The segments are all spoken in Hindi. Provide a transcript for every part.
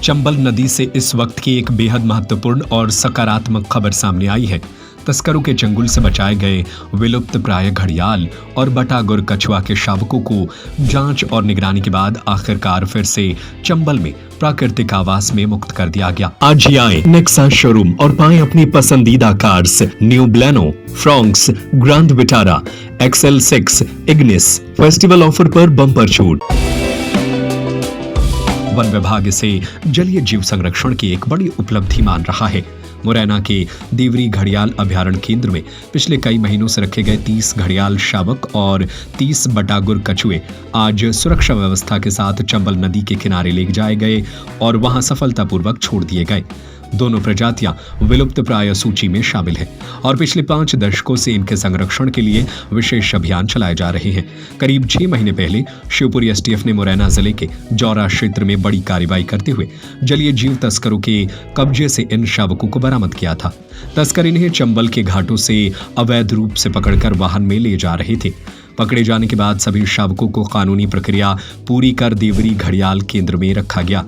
चंबल नदी से इस वक्त की एक बेहद महत्वपूर्ण और सकारात्मक खबर सामने आई है। तस्करों के चंगुल से बचाए गए विलुप्त प्राय घड़ियाल और बटागुर कछुआ के शावकों को जांच और निगरानी के बाद आखिरकार फिर से चंबल में प्राकृतिक आवास में मुक्त कर दिया गया। आज ही आए नेक्सा शोरूम और पाएं अपनी पसंदीदा cars new Baleno, Fronx, grand Vitara, XL6, Ignis. Festival offer पर बम्पर छूट। वन विभाग इसे जलीय जीव संरक्षण की एक बड़ी उपलब्धि मान रहा है। मुरैना के देवरी घड़ियाल अभ्यारण्य केंद्र में पिछले कई महीनों से रखे गए 30 घड़ियाल शावक और 30 बटागुर कछुए आज सुरक्षा व्यवस्था के साथ चंबल नदी के किनारे ले जाए गए और वहां सफलतापूर्वक छोड़ दिए गए। दोनों प्रजातियां विलुप्त प्राय सूची में शामिल हैं और पिछले 5 दशकों से इनके संरक्षण के लिए विशेष अभियान चलाए जा रहे हैं। करीब 6 महीने पहले शिवपुरी STF ने मुरैना जिले के जौरा क्षेत्र में बड़ी कार्रवाई करते हुए जलीय जीव तस्करों के कब्जे से इन शावकों को बरामद किया था। तस्कर इन्हें चंबल के घाटों से अवैध रूप से पकड़कर वाहन में ले जा रहे थे। पकड़े जाने के बाद सभी शावकों को कानूनी प्रक्रिया पूरी कर देवरी घड़ियाल केंद्र में रखा गया,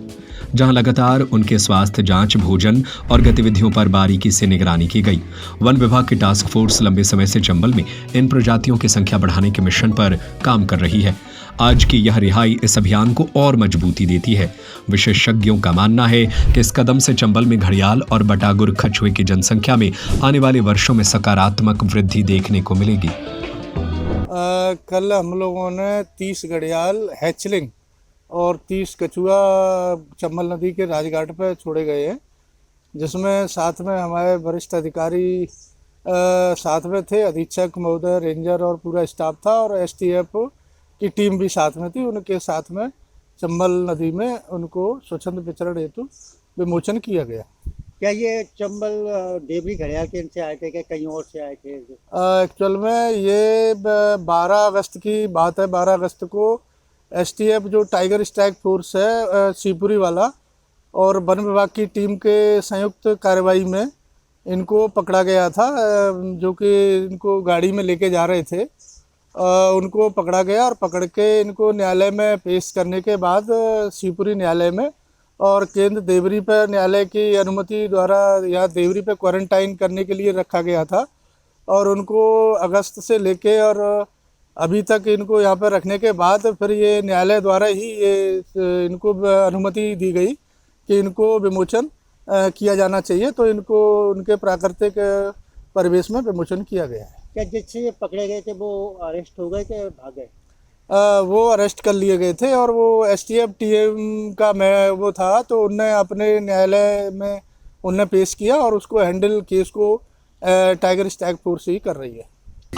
जहां लगातार उनके स्वास्थ्य जांच, भोजन और गतिविधियों पर बारीकी से निगरानी की गई। वन विभाग की टास्क फोर्स लंबे समय से चंबल में इन प्रजातियों की संख्या बढ़ाने के मिशन पर काम कर रही है। आज की यह रिहाई इस अभियान को और मजबूती देती है। विशेषज्ञों का मानना है कि इस कदम से चंबल में घड़ियाल और बटागुर कछुए की जनसंख्या में आने वाले वर्षों में सकारात्मक वृद्धि देखने को मिलेगी। कल हम लोगों ने 30 घड़ियाल हैचलिंग और 30 कछुआ चंबल नदी के राजघाट पर छोड़े गए हैं, जिसमें साथ में हमारे वरिष्ठ अधिकारी साथ में थे, अधीक्षक महोदय, रेंजर और पूरा स्टाफ था और STF की टीम भी साथ में थी। उनके साथ में चंबल नदी में उनको स्वच्छंद विचरण हेतु विमोचन किया गया। क्या ये चंबल देवरी घड़ियाल के से आए थे, क्या कहीं और से आए थे? एक्चुअल में ये 12 अगस्त की बात है। 12 अगस्त को STF जो टाइगर स्ट्राइक फोर्स है शिवपुरी वाला और वन विभाग की टीम के संयुक्त कार्रवाई में इनको पकड़ा गया था, जो कि इनको गाड़ी में लेके जा रहे थे। उनको पकड़ा गया और पकड़ के इनको न्यायालय में पेश करने के बाद शिवपुरी न्यायालय में और केंद्र देवरी पर न्यायालय की अनुमति द्वारा यहाँ देवरी पर क्वारंटाइन करने के लिए रखा गया था और उनको अगस्त से लेके और अभी तक इनको यहाँ पर रखने के बाद फिर ये न्यायालय द्वारा ही ये इनको अनुमति दी गई कि इनको विमोचन किया जाना चाहिए, तो इनको उनके प्राकृतिक परिवेश में विमोचन किया गया है। क्या जिससे ये पकड़े गए थे वो अरेस्ट हो गए कि भाग गए? वो अरेस्ट कर लिए गए थे और वो STF टीम का मैं वो था, तो उनने अपने न्यायालय में उनने पेश किया और उसको हैंडल केस को टाइगर स्ट्राइक फोर्स ही कर रही है।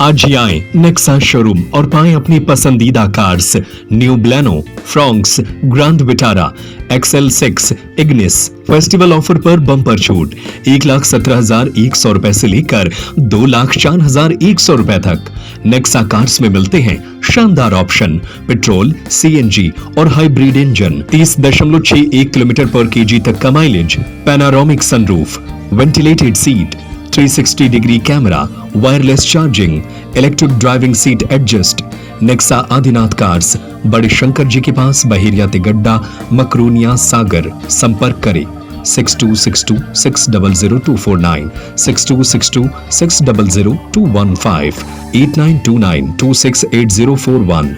आज ही आए नेक्सा शोरूम और पाएं अपनी पसंदीदा cars new Baleno, Fronx, grand Vitara, XL6, Ignis. Festival offer पर बम्पर छूट 1,17,100 रुपए से लेकर 2,04,100 रुपए तक। नेक्सा कार्स में मिलते हैं शानदार ऑप्शन, पेट्रोल, CNG और हाइब्रिड इंजन, 30.61 किलोमीटर पर kg तक का mileage, panoramic sunroof, ventilated seat, 360 degree camera, wireless charging, electric driving seat adjust. Nexa Adinath cars, बड़े शंकर जी के पास, बहेरिया तिगड्डा, मकरूनिया सागर। संपर्क करें 6262600249, 6262600215, 8929268041।